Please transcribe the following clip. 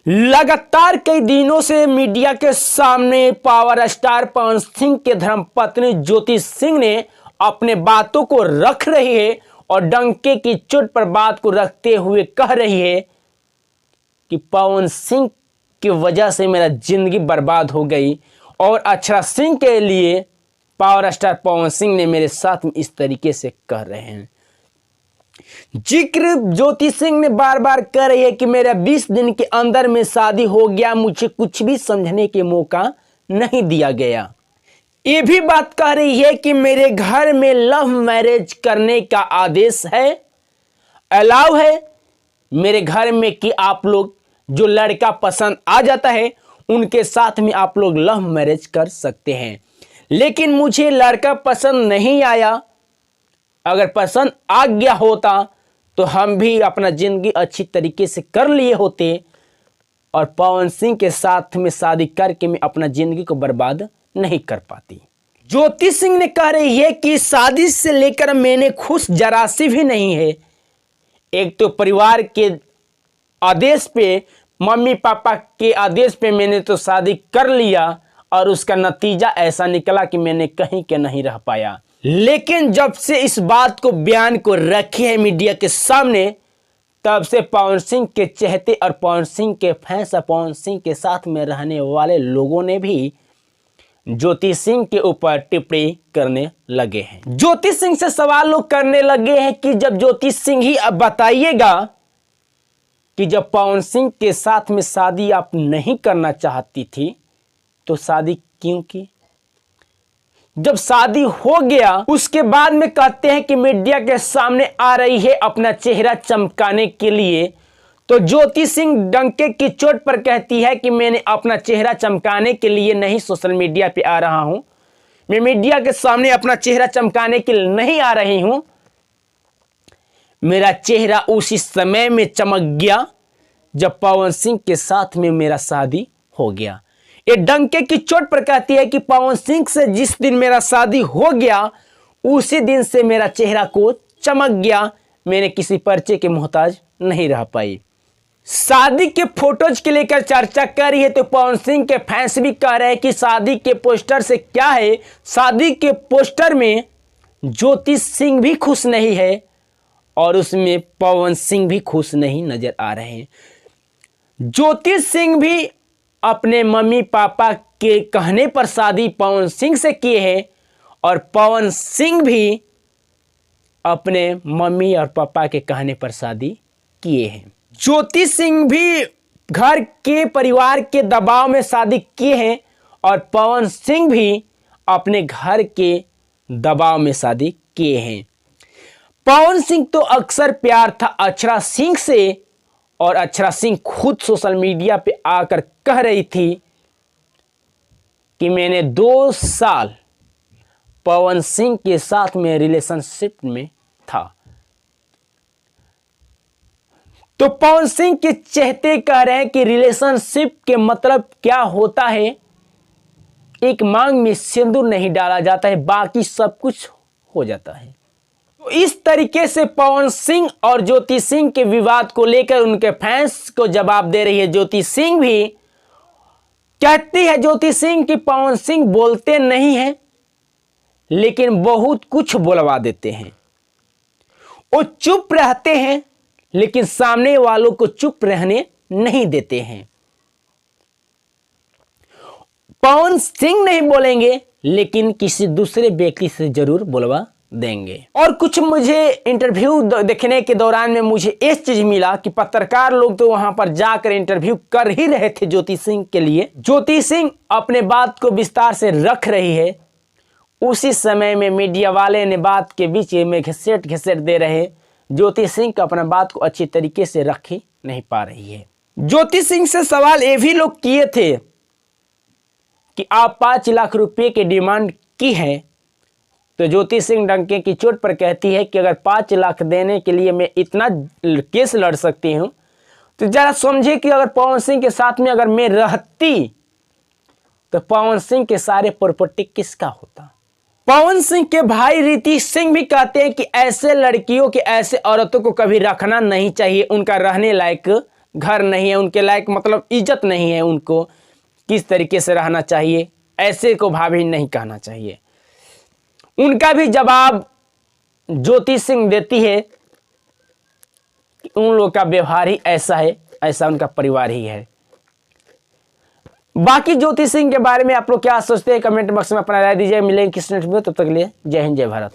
लगातार कई दिनों से मीडिया के सामने पावर स्टार पवन सिंह के धर्मपत्नी ज्योति सिंह ने अपने बातों को रख रही है और डंके की चोट पर बात को रखते हुए कह रही है कि पवन सिंह की वजह से मेरा जिंदगी बर्बाद हो गई और अक्षरा सिंह के लिए पावर स्टार पवन सिंह ने मेरे साथ में इस तरीके से कह रहे हैं। जिक्र ज्योति सिंह ने बार बार कर रही है कि मेरा 20 दिन के अंदर में शादी हो गया, मुझे कुछ भी समझने के मौका नहीं दिया गया। ये भी बात कह रही है कि मेरे घर में लव मैरिज करने का आदेश है, अलाउ है मेरे घर में कि आप लोग जो लड़का पसंद आ जाता है उनके साथ में आप लोग लव मैरिज कर सकते हैं। लेकिन मुझे लड़का पसंद नहीं आया, अगर पसंद आ गया होता तो हम भी अपना जिंदगी अच्छी तरीके से कर लिए होते और पवन सिंह के साथ में शादी करके मैं अपना जिंदगी को बर्बाद नहीं कर पाती। ज्योति सिंह ने कह रही है कि शादी से लेकर मैंने खुश जरा सी भी नहीं है। एक तो परिवार के आदेश पे, मम्मी पापा के आदेश पे मैंने तो शादी कर लिया और उसका नतीजा ऐसा निकला कि मैंने कहीं के नहीं रह पाया। लेकिन जब से इस बात को बयान को रखी है मीडिया के सामने, तब से पवन सिंह के चहेते और पवन सिंह के फैंस और पवन सिंह के साथ में रहने वाले लोगों ने भी ज्योति सिंह के ऊपर टिप्पणी करने लगे हैं। ज्योति सिंह से सवाल लोग करने लगे हैं कि जब ज्योति सिंह ही अब बताइएगा कि जब पवन सिंह के साथ में शादी आप नहीं करना चाहती थी तो शादी क्यों की? जब शादी हो गया उसके बाद में कहते हैं कि मीडिया के सामने आ रही है अपना चेहरा चमकाने के लिए, तो ज्योति सिंह डंके की चोट पर कहती है कि मैंने अपना चेहरा चमकाने के लिए नहीं सोशल मीडिया पे आ रहा हूं, मैं मीडिया के सामने अपना चेहरा चमकाने के लिए नहीं आ रही हूं, मेरा चेहरा उसी समय में चमक गया जब पवन सिंह के साथ में मेरा शादी हो गया। ये डंके की चोट पर कहती है कि पवन सिंह से जिस दिन मेरा शादी हो गया उसी दिन से मेरा चेहरा को चमक गया, मैंने किसी परिचय के मोहताज नहीं रह पाई। शादी के फोटोज के लेकर चर्चा कर रही है तो पवन सिंह के फैंस भी कह रहे हैं कि शादी के पोस्टर से क्या है, शादी के पोस्टर में ज्योति सिंह भी खुश नहीं है और उसमें पवन सिंह भी खुश नहीं नजर आ रहे हैं। ज्योति सिंह भी अपने मम्मी पापा के कहने पर शादी पवन सिंह से किए हैं और पवन सिंह भी अपने मम्मी और पापा के कहने पर शादी किए हैं। ज्योति सिंह भी घर के परिवार के दबाव में शादी किए हैं और पवन सिंह भी अपने घर के दबाव में शादी किए हैं। पवन सिंह तो अक्सर प्यार था अक्षरा सिंह से और अक्षरा सिंह खुद सोशल मीडिया पे आकर कह रही थी कि मैंने 2 साल पवन सिंह के साथ में रिलेशनशिप में था। तो पवन सिंह के चहेते कह रहे हैं कि रिलेशनशिप के मतलब क्या होता है, एक मांग में सिंदूर नहीं डाला जाता है, बाकी सब कुछ हो जाता है। तो इस तरीके से पवन सिंह और ज्योति सिंह के विवाद को लेकर उनके फैंस को जवाब दे रही है। ज्योति सिंह भी कहती है ज्योति सिंह कि पवन सिंह बोलते नहीं हैं लेकिन बहुत कुछ बोलवा देते हैं, वो चुप रहते हैं लेकिन सामने वालों को चुप रहने नहीं देते हैं। पवन सिंह नहीं बोलेंगे लेकिन किसी दूसरे व्यक्ति से जरूर बोलवा देंगे। और कुछ मुझे इंटरव्यू देखने के दौरान में मुझे इस चीज मिला कि पत्रकार लोग तो वहां पर जाकर इंटरव्यू कर ही रहे थे ज्योति सिंह के लिए। ज्योति सिंह अपने बात को विस्तार से रख रही है, उसी समय में मीडिया वाले ने बात के बीच में घसेट दे रहे। ज्योति सिंह का अपना बात को अच्छी तरीके से रख ही नहीं पा रही है। ज्योति सिंह से सवाल ये भी लोग किए थे कि आप 5 लाख रुपए की डिमांड की है, तो ज्योति सिंह डंके की चोट पर कहती है कि अगर 5 लाख देने के लिए मैं इतना केस लड़ सकती हूं तो जरा समझे कि अगर पवन सिंह के साथ में अगर मैं रहती तो पवन सिंह के सारे प्रॉपर्टी किसका होता। पवन सिंह के भाई रितेश सिंह भी कहते हैं कि ऐसे लड़कियों के, ऐसे औरतों को कभी रखना नहीं चाहिए, उनका रहने लायक घर नहीं है, उनके लायक मतलब इज्जत नहीं है, उनको किस तरीके से रहना चाहिए, ऐसे को भाभी नहीं कहना चाहिए। उनका भी जवाब ज्योति सिंह देती है कि उन लोग का व्यवहार ही ऐसा है, ऐसा उनका परिवार ही है। बाकी ज्योति सिंह के बारे में आप लोग क्या सोचते हैं, कमेंट बॉक्स में अपना राय दीजिए। मिलेंगे किसी नेक्स्ट वीडियो, तब तक के लिए जय हिंद जय भारत।